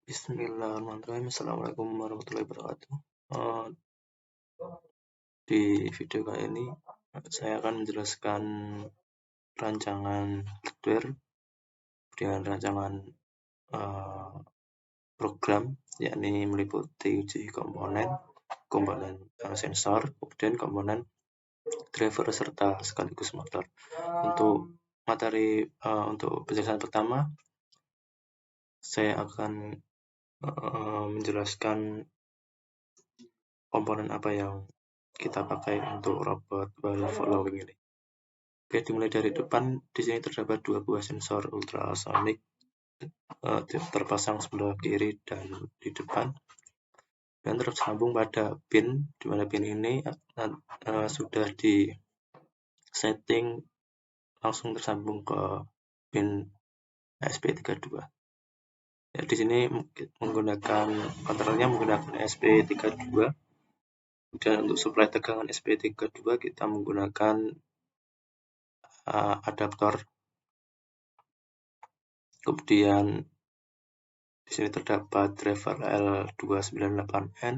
Bismillahirrahmanirrahim. Assalamualaikum warahmatullahi wabarakatuh. Di video kali ini saya akan menjelaskan rancangan hardware dengan rancangan program, yakni meliputi uji komponen sensor, kemudian komponen driver serta sekaligus motor. Untuk materi untuk penjelasan pertama, saya akan menjelaskan komponen apa yang kita pakai untuk robot wheel following ini. Oke, dimulai dari depan. Di sini terdapat dua buah sensor ultrasonic terpasang sebelah kiri dan di depan, dan tersambung pada pin, di mana pin ini sudah di setting langsung tersambung ke pin ESP32. Ya, di sini menggunakan kontrolnya menggunakan ESP32. Dan untuk suplai tegangan ESP32 kita menggunakan adaptor. Kemudian di sini terdapat driver L298N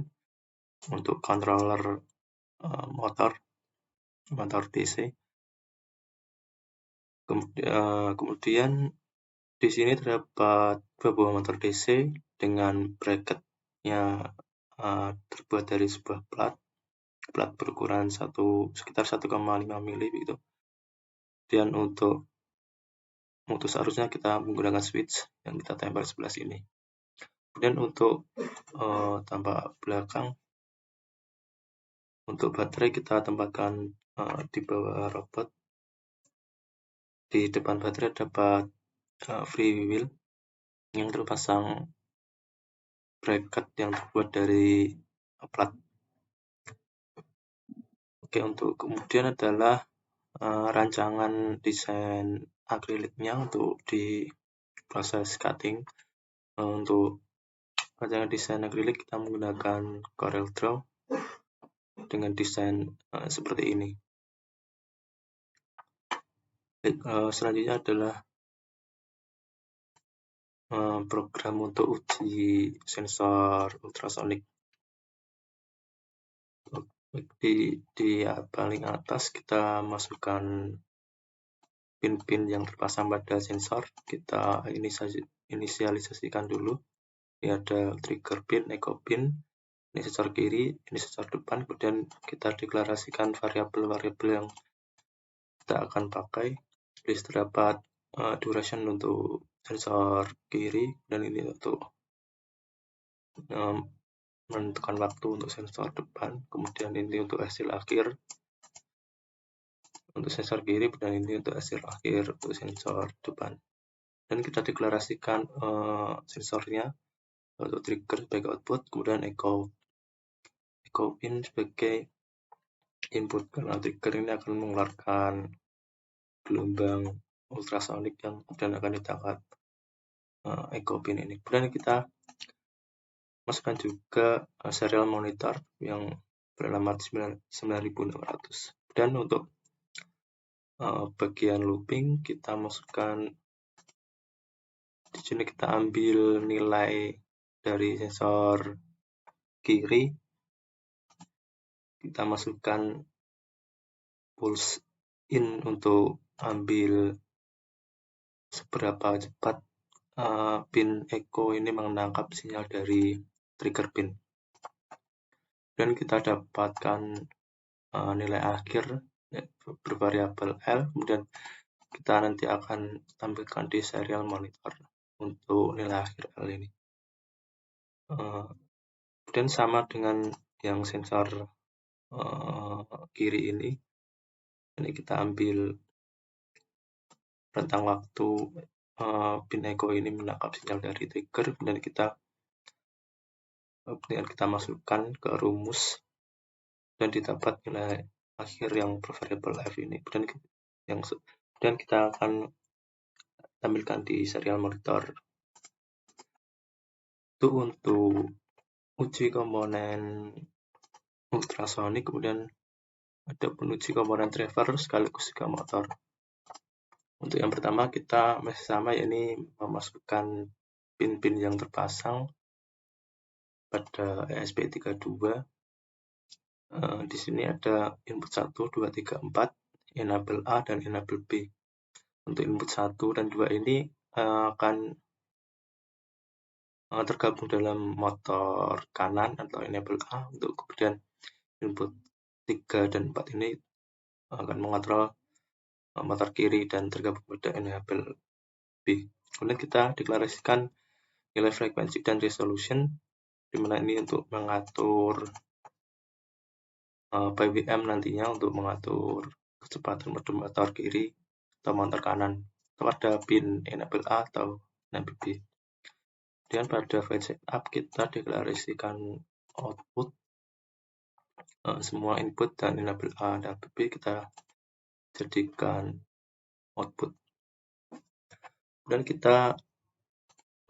untuk controller motor DC. Kemudian di sini terdapat dua buah motor DC dengan bracketnya terbuat dari sebuah plat berukuran sekitar 1,5 mili begitu. Dan untuk mutus arusnya kita menggunakan switch yang kita tempel sebelah sini. Kemudian untuk tampak belakang, untuk baterai kita tempatkan di bawah robot. Di depan baterai terdapat free wheel yang terpasang bracket yang terbuat dari plat. Oke, untuk kemudian adalah rancangan desain akriliknya untuk di proses cutting. Untuk rancangan desain akrilik kita menggunakan Corel Draw dengan desain seperti ini. Selanjutnya adalah program untuk uji sensor ultrasonic. Di paling atas kita masukkan pin-pin yang terpasang pada sensor. Kita inisialisasikan dulu. Ini ada trigger pin, echo pin, ini sensor kiri, ini sensor depan. Kemudian kita deklarasikan variabel-variabel yang kita akan pakai. Di situ terdapat duration untuk sensor kiri, dan ini untuk menentukan waktu untuk sensor depan. Kemudian ini untuk hasil akhir untuk sensor kiri, dan ini untuk hasil akhir untuk sensor depan. Dan kita deklarasikan sensornya untuk trigger sebagai output, kemudian echo pin sebagai input, karena trigger ini akan mengeluarkan gelombang ultrasonic yang kemudian akan ditangkap echo pin ini. Kemudian kita masukkan juga serial monitor yang beralamat 9600. Dan untuk bagian looping kita masukkan di sini, kita ambil nilai dari sensor kiri, kita masukkan pulse in untuk ambil seberapa cepat pin echo ini menangkap sinyal dari trigger pin. Dan kita dapatkan nilai akhir bervariabel L, kemudian kita nanti akan tampilkan di serial monitor untuk nilai akhir L ini. Dan sama dengan yang sensor kiri ini kita ambil rentang waktu pin echo ini menangkap sinyal dari trigger, dan kita masukkan ke rumus dan didapat nilai akhir yang bervariabel F ini. Dan kita akan tampilkan di serial monitor. Itu untuk uji komponen ultrasonic. Kemudian ada uji komponen driver sekaligus juga motor. Untuk yang pertama kita masih sama, yakni memasukkan pin-pin yang terpasang pada ESP32 di sini ada input 1, 2, 3, 4, enable A dan enable B. Untuk input 1 dan 2 ini akan tergabung dalam motor kanan atau enable A, untuk kemudian input 3 dan 4 ini akan mengontrol motor kiri dan tergabung pada enable B. Kemudian kita deklarasikan nilai frekuensi dan resolution, di mana ini untuk mengatur PWM nantinya, untuk mengatur kecepatan motor kiri atau motor kanan pada pin enable A atau enable B. Kemudian pada file setup kita deklarasikan output, semua input dan enable A dan B kita jadikan output. Dan kita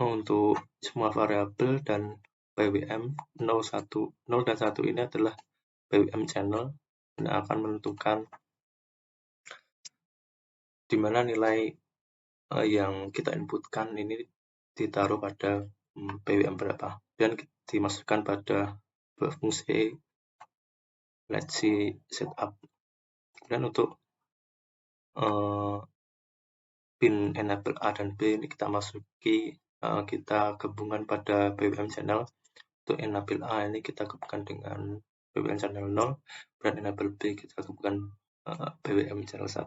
untuk semua variabel dan PWM 0, 1, 0 dan 1 ini adalah PWM channel yang akan menentukan di mana nilai yang kita inputkan ini ditaruh pada PWM berapa, dan dimasukkan pada fungsi let's see setup. Dan untuk pin enable A dan B ini kita masuki, kita gabungan pada PWM channel. Untuk enable A ini kita gabungkan dengan PWM channel 0, dan enable B kita gabungkan PWM channel 1.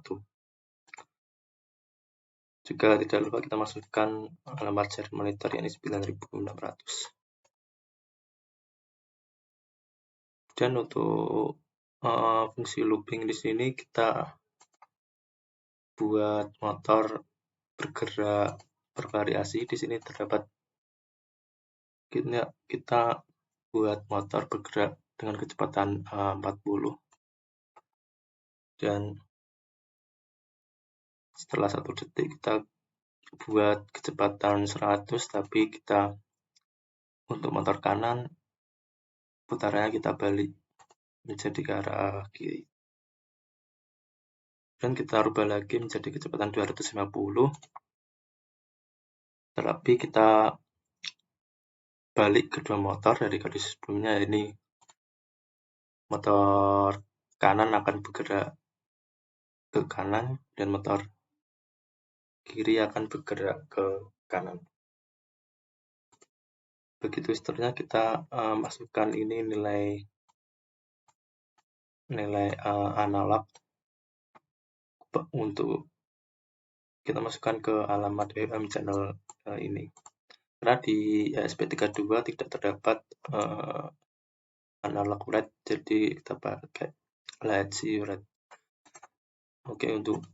Juga tidak lupa kita masukkan alamat serial monitor, yakni 9600. Dan untuk fungsi looping di sini kita buat motor bergerak bervariasi. Di sini terdapat kita buat motor bergerak dengan kecepatan 40, dan setelah 1 detik kita buat kecepatan 100, tapi kita untuk motor kanan putarannya kita balik menjadi ke arah kiri, dan kita rubah lagi menjadi kecepatan 250, terlebih kita balik kedua motor dari kondisi sebelumnya. Ini motor kanan akan bergerak ke kanan dan motor kiri akan bergerak ke kanan. Begitu seterusnya kita masukkan ini nilai analog untuk kita masukkan ke alamat PWM channel ini. Karena di ESP32 tidak terdapat analog red, jadi kita pakai let's see red. Oke, untuk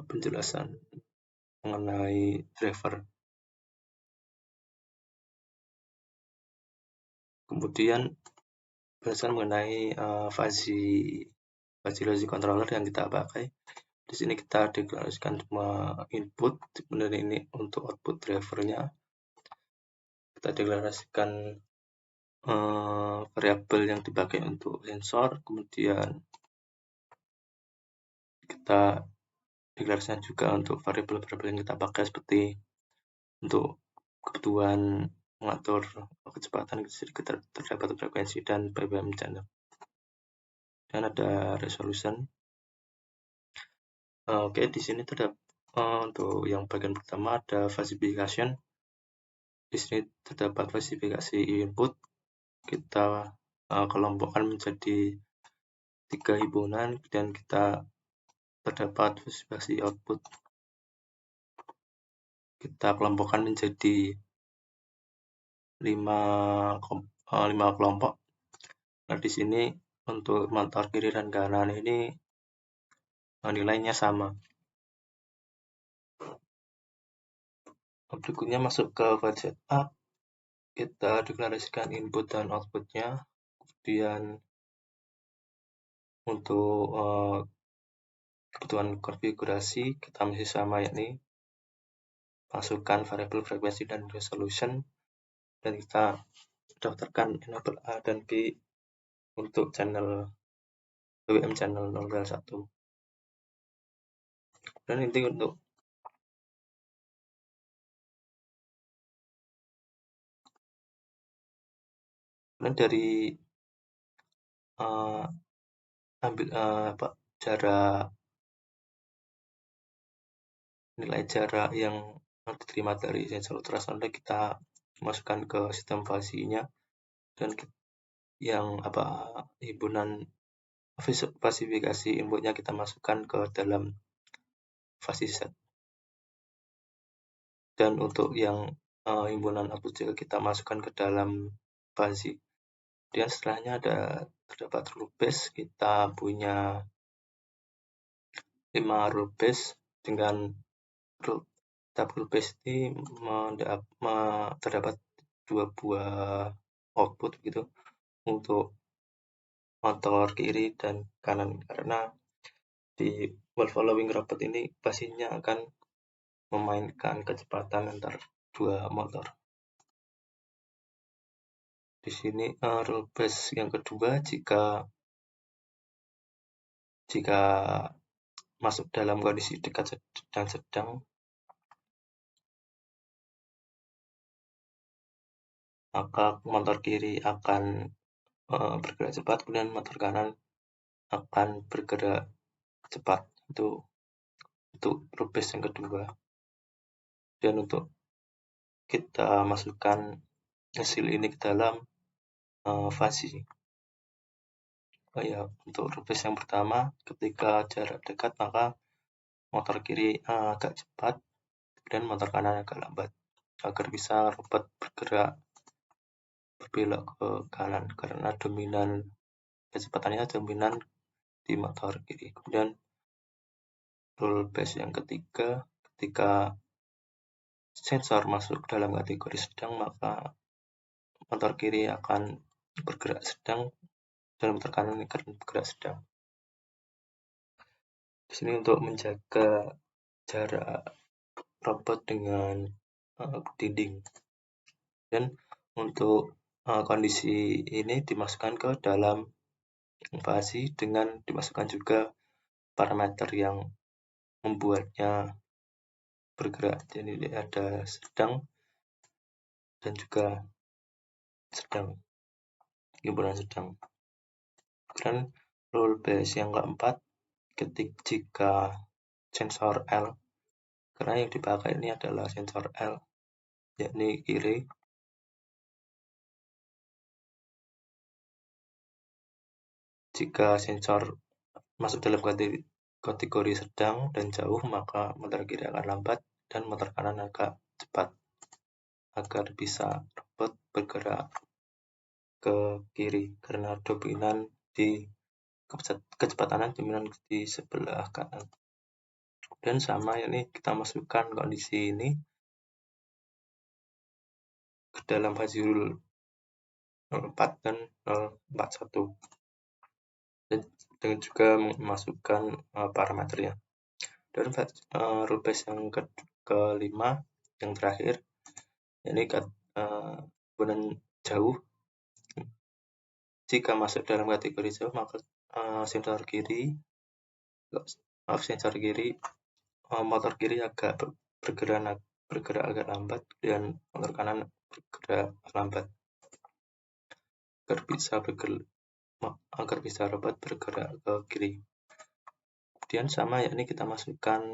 penjelasan mengenai driver. Kemudian penjelasan mengenai fuzzy logic controller yang kita pakai. Di sini kita deklarasikan semua input, kemudian ini untuk output drivernya. Kita deklarasikan variabel yang dipakai untuk sensor, kemudian kita deklarasikan juga untuk variabel-variabel yang kita pakai, seperti untuk kebutuhan mengatur kecepatan, terdapat frekuensi dan PWM channel. Dan ada resolution. Oke, di sini terdapat untuk yang bagian pertama ada falsification. Di sini terdapat falsifikasi input. Kita kelompokkan menjadi 3 himpunan, dan kita terdapat falsifikasi output. Kita kelompokkan menjadi 5 kelompok. Nah, di sini untuk motor kiri dan kanan ini nilainya sama. Berikutnya masuk ke file setup, kita deklarasikan input dan outputnya. Kemudian untuk kebutuhan konfigurasi kita masih sama, yakni masukkan variabel frekuensi dan resolution, dan kita daftarkan enable A dan B untuk channel PWM channel 0 dan 1. Dan ini untuk Kemudian dari jarak nilai jarak yang diterima dari sensor ultrasonic kita masukkan ke sistem fasinya, dan yang himpunan fasifikasi inputnya kita masukkan ke dalam fasi set. Dan untuk yang himpunan output juga kita masukkan ke dalam fasi. Dan setelahnya terdapat rule base. Kita punya 5 rule base. Dengan tab rule base ini terdapat 2 buah output gitu untuk motor kiri dan kanan, karena di wall following robot ini pastinya akan memainkan kecepatan antar dua motor. Di sini rule base yang kedua, jika masuk dalam kondisi dekat dan sedang, maka motor kiri akan bergerak cepat, kemudian motor kanan akan bergerak cepat. Itu untuk rule base yang kedua. Dan untuk kita masukkan hasil ini ke dalam fasi. Untuk rule base yang pertama, ketika jarak dekat maka motor kiri agak cepat dan motor kanan agak lambat, agar bisa robot bergerak berbelok ke kanan, karena kecepatannya dominan di motor kiri. Kemudian rule base yang ketiga, ketika sensor masuk dalam kategori sedang, maka motor kiri akan bergerak sedang dan motor kanan akan bergerak sedang. Di sini untuk menjaga jarak robot dengan dinding. Dan untuk kondisi ini dimasukkan ke dalam fasi dengan dimasukkan juga parameter yang membuatnya bergerak. Jadi ada sedang dan juga sedang, himpunan sedang. Dan rule base yang keempat, jika sensor L, karena yang dipakai ini adalah sensor L, yakni kiri, jika sensor masuk dalam kategori sedang dan jauh, maka motor kiri akan lambat dan motor kanan agak cepat, agar bisa robot bergerak ke kiri, karena dominan di kecepatan dominan di sebelah kanan. Dan sama ini kita masukkan kondisi ini ke dalam fasi rule 04 dan 041, dan juga memasukkan parameternya. Dan rule base yang kelima, yang terakhir, ini himpunan jauh. Jika masuk dalam kategori jauh, maka sensor kiri, motor kiri agak bergerak agak lambat dan motor kanan bergerak lambat, agar bisa robot bergerak ke kiri. Kemudian sama, yakni kita masukkan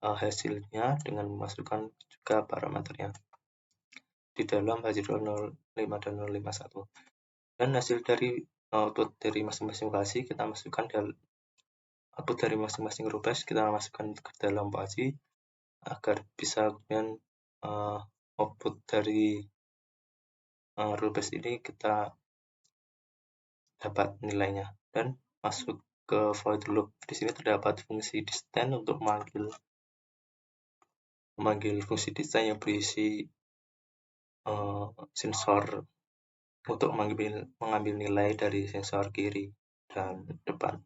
hasilnya dengan memasukkan juga parameternya di dalam fasi 05 dan 051. Dan hasil dari output dari masing-masing fasi kita masukkan output dari masing-masing rule base kita masukkan ke dalam fasi, agar bisa kemudian output dari rule base ini kita dapat nilainya dan masuk ke void loop. Di sini terdapat fungsi distance untuk memanggil fungsi distance yang berisi sensor untuk mengambil nilai dari sensor kiri dan depan.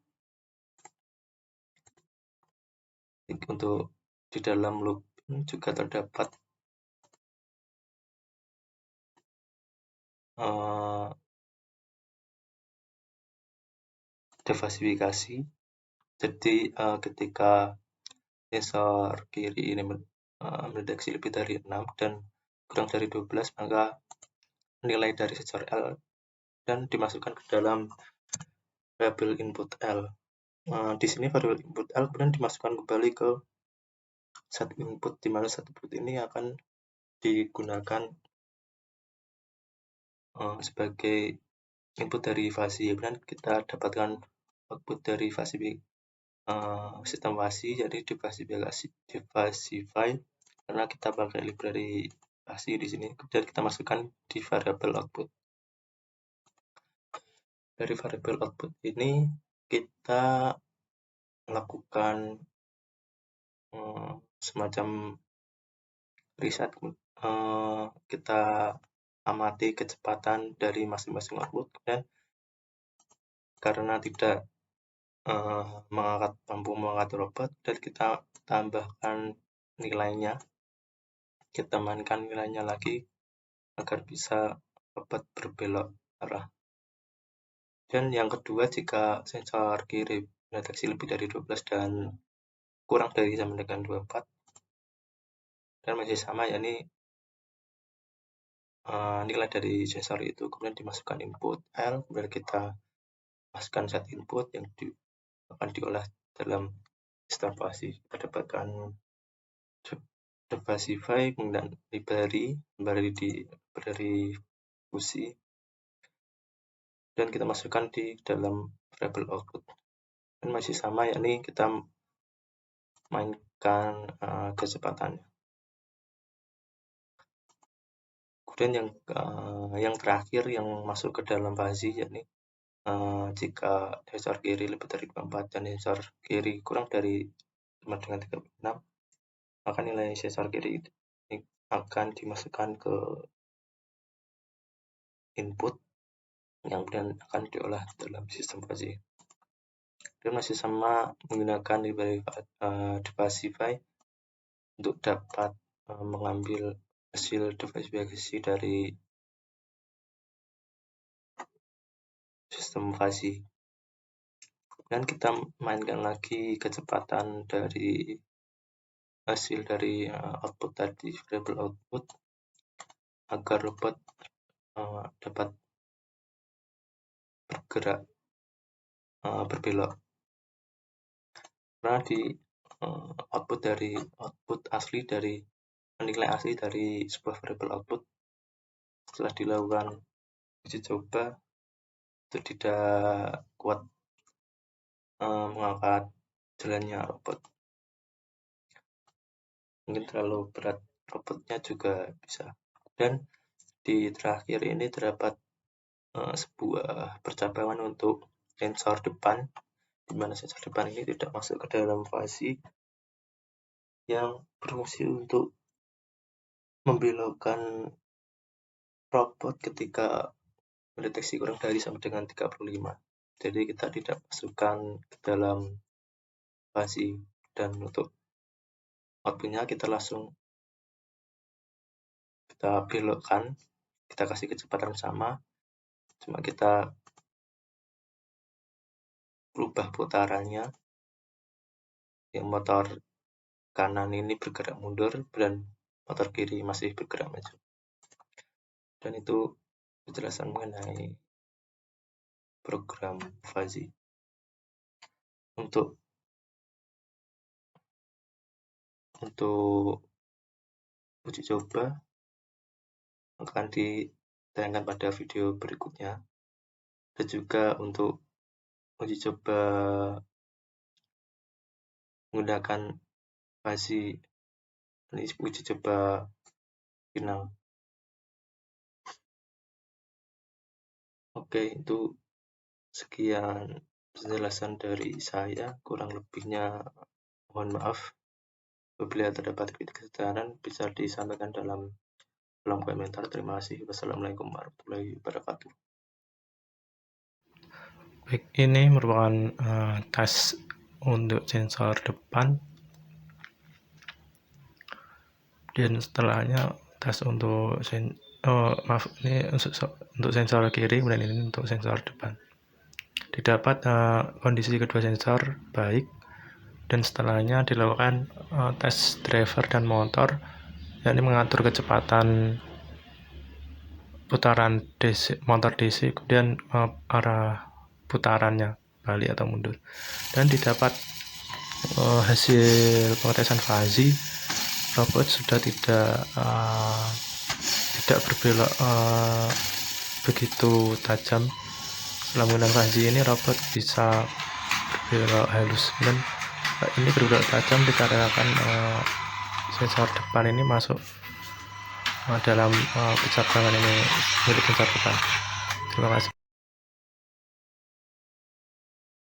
Untuk di dalam loop juga terdapat defasifikasi. Jadi ketika sensor kiri ini mendeteksi lebih dari 6 dan kurang dari 12, maka nilai dari sensor L dan dimasukkan ke dalam variabel input L. Di sini variabel input L kemudian dimasukkan kembali ke set input, di mana set input ini akan digunakan sebagai input dari fasi. Kemudian kita dapatkan output dari fasi sistem fasi, jadi divasify karena kita pakai library fasi di sini. Kemudian kita masukkan di variabel output. Dari variabel output ini kita melakukan semacam riset, kita amati kecepatan dari masing-masing output, kemudian karena tidak mampu mengangkat robot, dan kita tambahkan nilainya, kita mainkan nilainya lagi agar bisa robot berbelok arah. Dan yang kedua, jika sensor kiri mendeteksi lebih dari 12 dan kurang dari sama dengan 24 dan masih sama, yakni nilai dari sensor itu kemudian dimasukkan input L, kemudian kita masukkan set input yang akan diolah dalam sistem fasi. Kita dapatkan divasify, kemudian library dari fungsi, dan kita masukkan di dalam variabel output. Dan masih sama, yakni kita mainkan kecepatannya. Kemudian yang terakhir yang masuk ke dalam fasi, yakni jika sensor kiri lebih dari 24 dan sensor kiri kurang dari 5 dengan 36, maka nilai sensor kiri ini akan dimasukkan ke input yang kemudian akan diolah dalam sistem fasi. Dan masih sama menggunakan library divasify untuk dapat mengambil hasil divasifasi dari sistem fasi. Dan kita mainkan lagi kecepatan dari hasil dari output tadi, variable output, agar robot dapat bergerak berbelok. Karena di output asli dari nilai asli dari sebuah variable output setelah dilakukan uji coba itu tidak kuat mengangkat jalannya robot. Mungkin terlalu berat robotnya juga bisa. Dan di terakhir ini terdapat sebuah percobaan untuk sensor depan, di mana sensor depan ini tidak masuk ke dalam fasi, yang berfungsi untuk membelokkan robot ketika mendeteksi kurang dari sama dengan 35. Jadi kita tidak masukkan ke dalam fasi, dan untuk outputnya kita langsung kita belokkan, kita kasih kecepatan sama, cuma kita rubah putarannya, yang motor kanan ini bergerak mundur dan motor kiri masih bergerak maju. Dan itu penjelasan mengenai program fuzzy. Untuk uji coba akan ditayangkan pada video berikutnya, dan juga untuk uji coba menggunakan fuzzy, ini uji coba final. Oke, itu sekian penjelasan dari saya, kurang lebihnya mohon maaf. Apabila terdapat kritik saran bisa disampaikan dalam kolom komentar. Terima kasih. Wassalamualaikum warahmatullahi wabarakatuh. Baik, ini merupakan tes untuk sensor depan, dan setelahnya tes untuk untuk sensor kiri, dan ini untuk sensor depan. Didapat kondisi kedua sensor baik, dan setelahnya dilakukan tes driver dan motor, yakni mengatur kecepatan putaran DC, motor DC, kemudian arah putarannya balik atau mundur, dan didapat hasil pengetesan fuzzy, robot sudah tidak berbelok begitu tajam. Setelah menggunakan fuzzy ini, robot bisa berbelok halus, dan ini berbelok tajam dikarenakan sensor depan ini masuk dalam pencabrangan ini milik sensor depan. Terima kasih.